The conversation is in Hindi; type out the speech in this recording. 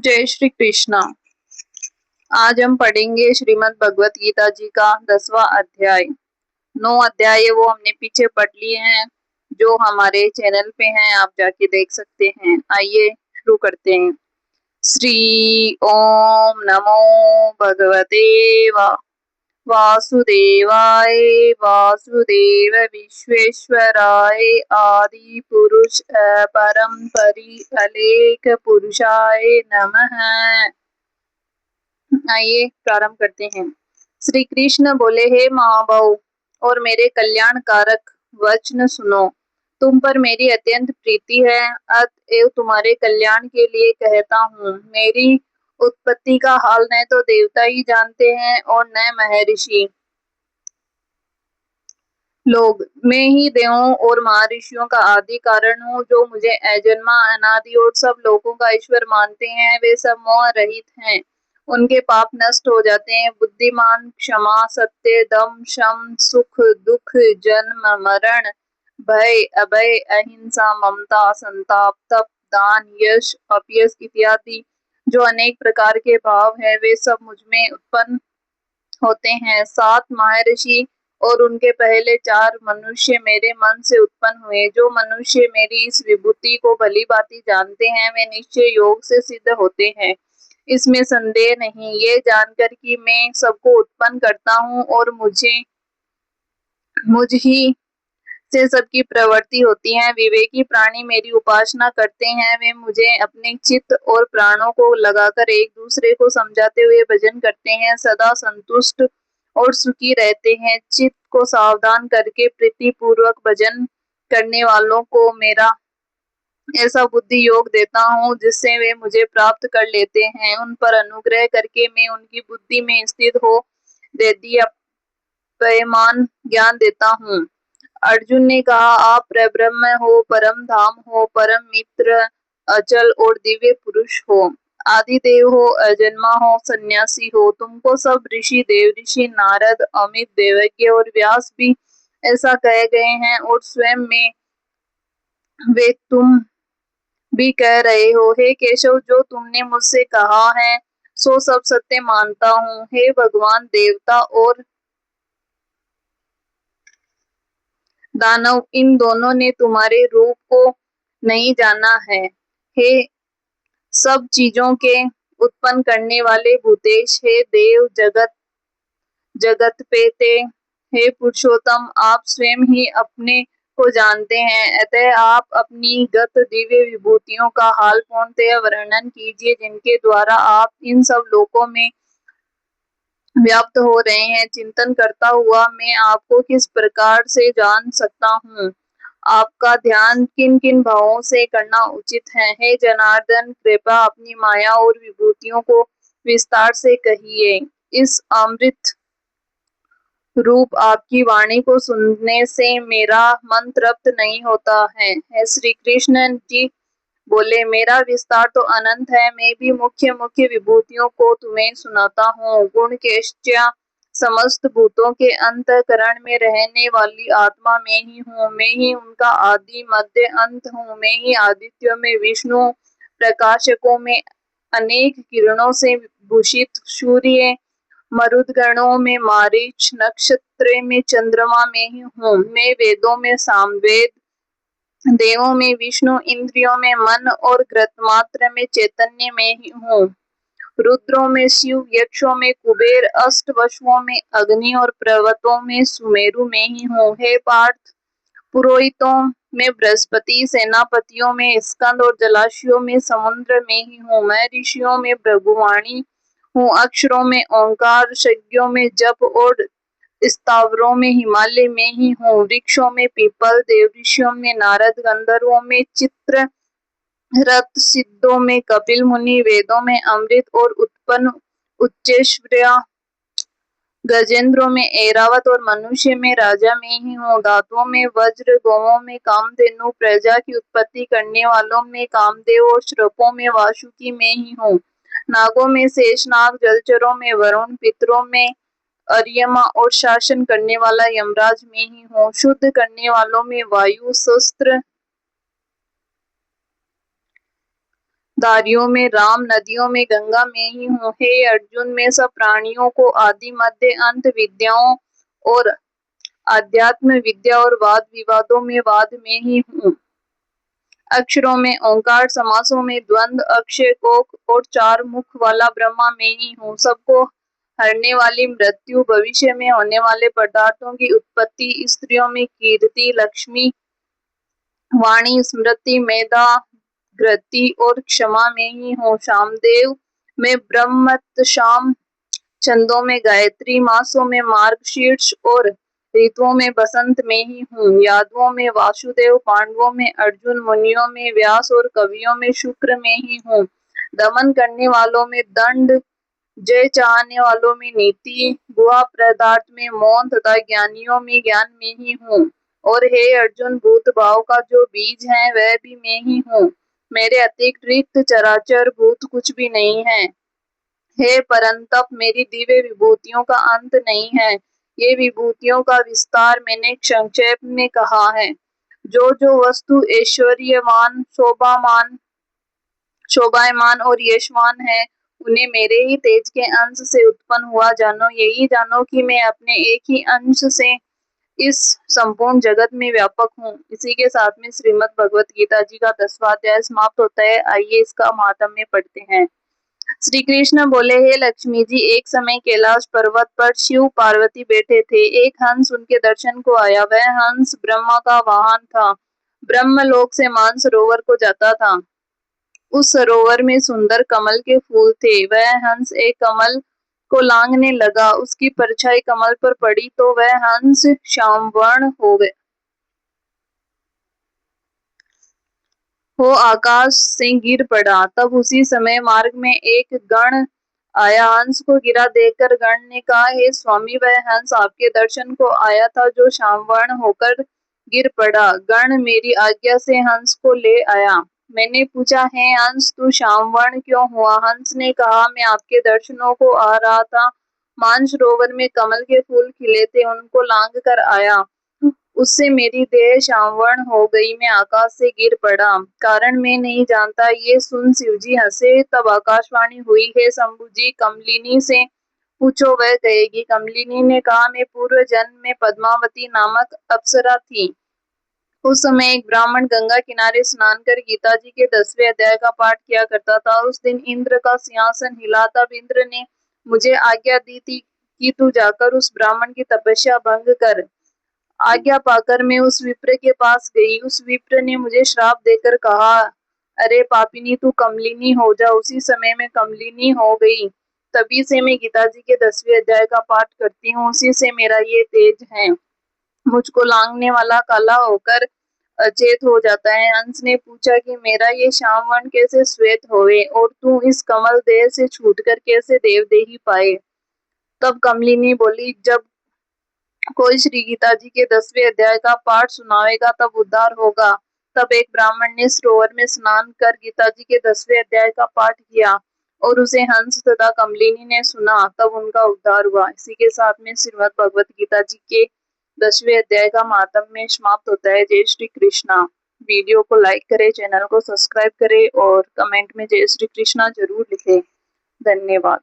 जय श्री कृष्णा। आज हम पढ़ेंगे श्रीमद् भगवत गीता जी का 10वां अध्याय। 9 अध्याय वो हमने पीछे पढ़ लिए हैं, जो हमारे चैनल पे हैं, आप जाके देख सकते हैं। आइए शुरू करते हैं। श्री ओम नमो भगवते वासुदेवाय वासुदेव विश्वेश्वराय आदि पुरुष परम परि अलेख पुरुषाय नमः। आइए प्रारंभ करते हैं। श्री कृष्ण बोले, हे महाबाहु और मेरे कल्याण कारक वचन सुनो। तुम पर मेरी अत्यंत प्रीति है, अतएव तुम्हारे कल्याण के लिए कहता हूँ। मेरी उत्पत्ति का हाल न तो देवता ही जानते हैं और न महर्षि लोग। मैं ही देवों और महर्षियों का आदि कारण हूँ। जो मुझे अजन्मा अनादि और सब लोगों का ईश्वर मानते हैं, वे सब मोह रहित हैं। उनके पाप नष्ट हो जाते हैं। बुद्धिमान क्षमा, सत्य, दम, शम, सुख, दुख, जन्म मरण, भय, अभय, अहिंसा, ममता, संताप, तप, दान, यश, अपयश इत्यादि जो अनेक प्रकार के भाव है, वे सब मुझ में उत्पन्न होते हैं। 7 महर्षि और उनके पहले 4 मनुष्य मेरे मन से उत्पन्न हुए। जो मनुष्य मेरी इस विभूति को भली भांति जानते हैं, वे निश्चय योग से सिद्ध होते हैं, इसमें संदेह नहीं। ये जानकर कि मैं सबको उत्पन्न करता हूँ और मुझ ही से सबकी प्रवृत्ति होती है। विवेकी प्राणी मेरी उपासना करते हैं। वे मुझे अपने चित्त और प्राणों को लगाकर एक दूसरे को समझाते हुए भजन करते हैं, सदा संतुष्ट और सुखी रहते हैं। चित्त को सावधान करके प्रीति पूर्वक भजन करने वालों को मेरा ऐसा बुद्धि योग देता हूँ, जिससे वे मुझे प्राप्त कर लेते हैं। उन पर अनुग्रह करके मैं उनकी बुद्धि में स्थित हो देदीप्यमान ज्ञान देता हूँ। अर्जुन ने कहा, आप परब्रह्म हो, परम धाम हो, परम मित्र, अचल और दिव्य पुरुष हो, आदिदेव हो, अजन्मा हो, सन्यासी हो। तुमको सब ऋषि, देव ऋषि, नारद, अमित, देवज्ञ और व्यास भी ऐसा कह गए हैं, और स्वयं में वे तुम भी कह रहे हो। हे केशव, जो तुमने मुझसे कहा है सो सब सत्य मानता हूँ। हे भगवान, देवता और दानव, इन दोनों ने तुम्हारे रूप को नहीं जाना है। हे सब चीजों के उत्पन्न करने वाले भूतेश, हे देव जगत पेते, हे पुरुषोत्तम, आप स्वयं ही अपने को जानते हैं। अतः आप अपनी गत दिव्य विभूतियों का हाल पूर्णतः वर्णन कीजिए, जिनके द्वारा आप इन सब लोकों में व्याप्त हो रहे हैं। चिंतन करता हुआ मैं आपको किस प्रकार से जान सकता हूँ? आपका ध्यान किन किन भावों से करना उचित है? हे जनार्दन, कृपा अपनी माया और विभूतियों को विस्तार से कहिए। इस अमृत रूप आपकी वाणी को सुनने से मेरा मन तृप्त नहीं होता है। श्री कृष्ण जी बोले, मेरा विस्तार तो अनंत है। मैं भी मुख्य मुख्य विभूतियों को तुम्हें सुनाता हूँ। गुण केश्या समस्त भूतों के अंतःकरण में रहने वाली आत्मा मैं ही हूँ। मैं ही उनका आदि मध्य अंत हूँ। मैं ही आदित्यों में विष्णु, प्रकाशकों में अनेक किरणों से भूषित सूर्य, मरुदगणों में मारीच, नक्षत्र में चंद्रमा में ही हूँ। मैं वेदों में सामवेद, देवों में विष्णु, इंद्रियों में मन और घृतमात्र में चैतन्य में ही हूँ। रुद्रों में शिव, यक्षों में कुबेर, अष्टवसुओं में अग्नि और पर्वतों में सुमेरु में ही हूँ। हे पार्थ, पुरोहितों में बृहस्पति, सेनापतियों में स्कंद और जलाशयों में समुद्र में ही हूँ। मैं ऋषियों में भृगुवाणी हूँ, अक्षरों में ओंकार, यज्ञों में जप और स्थावरों में हिमालय में ही हूँ। वृक्षों में पीपल, देवऋषियों में नारद, गंधर्वों में चित्र रथ, सिद्धों में कपिल मुनि, वेदों में अमृत और उत्पन्न उच्चैश्वर्य, गजेंद्रों में ऐरावत और मनुष्य में राजा में ही हूँ। धातुओं में वज्र, गौओं में कामधेनु, प्रजा की उत्पत्ति करने वालों में कामदेव और श्रपों में वासुकी में ही हूँ। नागों में शेषनाग, जलचरों में वरुण, पितरों में अर्यमा और शासन करने वाला यमराज में ही हूँ। शुद्ध करने वालों में वायु, शस्त्र, धारियों में राम, नदियों में गंगा में ही हूँ। हे अर्जुन, मैं सब प्राणियों को आदि मध्य अंत विद्याओं और अध्यात्म विद्या और वाद विवादों में वाद में ही हूँ। अक्षरों में ओंकार, समासों में द्वंद्व, अक्षय कोक और चार मुख वाला ब्रह्मा में ही हूँ। सबको हरने वाली मृत्यु, भविष्य में होने वाले पदार्थों की उत्पत्ति, स्त्रियों में कीर्ति, लक्ष्मी, वाणी, स्मृति, मेधा, घृति और क्षमा में ही हूँ। शामदेव में ब्रह्मत शाम, छंदों में गायत्री, मासों में मार्गशीर्ष और ऋतुओं में बसंत में ही हूँ। यादवों में वासुदेव, पांडवों में अर्जुन, मुनियों में व्यास और कवियों में शुक्र में ही हूँ। दमन करने वालों में दंड, जय चाहने वालों में नीति, गुहा पदार्थ में मौन तथा ज्ञानियों में ज्ञान में ही हूँ। और हे अर्जुन, भूत भाव का जो बीज है वह भी मैं ही हूँ। मेरे अतिरिक्त चराचर भूत कुछ भी नहीं है। हे परंतप, मेरी दिव्य विभूतियों का अंत नहीं है। ये विभूतियों का विस्तार मैंने संक्षेप में कहा है। जो जो वस्तु ऐश्वर्यवान, शोभायमान और यशवान है, उन्हें मेरे ही तेज के अंश से उत्पन्न हुआ जानो। यही जानो कि मैं अपने एक ही अंश से इस संपूर्ण जगत में व्यापक हूँ। इसी के साथ में श्रीमद् भगवत गीता जी का 10वां अध्याय समाप्त होता है। आइए इसका महात्म्य पढ़ते हैं। श्री कृष्ण बोले, हे लक्ष्मी जी, एक समय कैलाश पर्वत पर शिव पार्वती बैठे थे। एक हंस उनके दर्शन को आया। वह हंस ब्रह्मा का वाहन था। ब्रह्मलोक से मानसरोवर को जाता था। उस सरोवर में सुंदर कमल के फूल थे। वह हंस एक कमल को लांघने लगा। उसकी परछाई कमल पर पड़ी तो वह हंस श्यामवर्ण हो आकाश से गिर पड़ा। तब उसी समय मार्ग में एक गण आया। हंस को गिरा देखकर गण ने कहा, हे स्वामी, वह हंस आपके दर्शन को आया था जो श्यामवर्ण होकर गिर पड़ा। गण मेरी आज्ञा से हंस को ले आया। मैंने पूछा, हे हंस, तू श्यामवर्ण क्यों हुआ? हंस ने कहा, मैं आपके दर्शनों को आ रहा था। मानसरोवर में कमल के फूल खिले थे, उनको लांघ कर आया। उससे मेरी देह श्यामवर्ण हो गई। मैं आकाश से गिर पड़ा। कारण मैं नहीं जानता। ये सुन शिवजी हंसे। तब आकाशवाणी हुई, हे शंभु जी, कमलिनी से पूछो, वह कहेगी। कमलिनी ने कहा, मैं पूर्व जन्म में पद्मावती नामक अप्सरा थी। उस समय एक ब्राह्मण गंगा किनारे स्नान कर गीता जी के 10वें अध्याय का पाठ किया करता था। उस दिन इंद्र का सिंहासन हिला। तब इंद्र ने मुझे आज्ञा दी थी कि तू जाकर उस ब्राह्मण की तपस्या भंग कर। आज्ञा पाकर मैं उस विप्र के पास गई। उस विप्र ने मुझे श्राप देकर कहा, अरे पापिनी, तू कमलिनी हो जा। उसी समय मैं कमलिनी हो गई। तभी से मैं गीता जी के 10वें अध्याय का पाठ करती हूँ। उसी से मेरा ये तेज है। मुझको लांघने वाला काला होकर अचेत हो जाता है। हंस ने पूछा कि मेरा ये श्यामवर्ण कैसे श्वेत होवे और तू इस कमल देह से छूटकर कैसे देवदेही पाए? तब कमलिनी बोली, जब कोई श्री गीता जी के 10वें अध्याय का पाठ सुनावेगा तब उद्धार होगा। तब एक ब्राह्मण ने सरोवर में स्नान कर गीता जी के 10वें अध्याय का पाठ किया और उसे हंस तथा कमलिनी ने सुना। तब उनका उद्धार हुआ। इसी के साथ में श्रीमद् भगवत गीता जी के 10वें अध्याय का महात्म्य समाप्त होता है। जय श्री कृष्णा। वीडियो को लाइक करें, चैनल को सब्सक्राइब करें और कमेंट में जय श्री कृष्णा जरूर लिखें। धन्यवाद।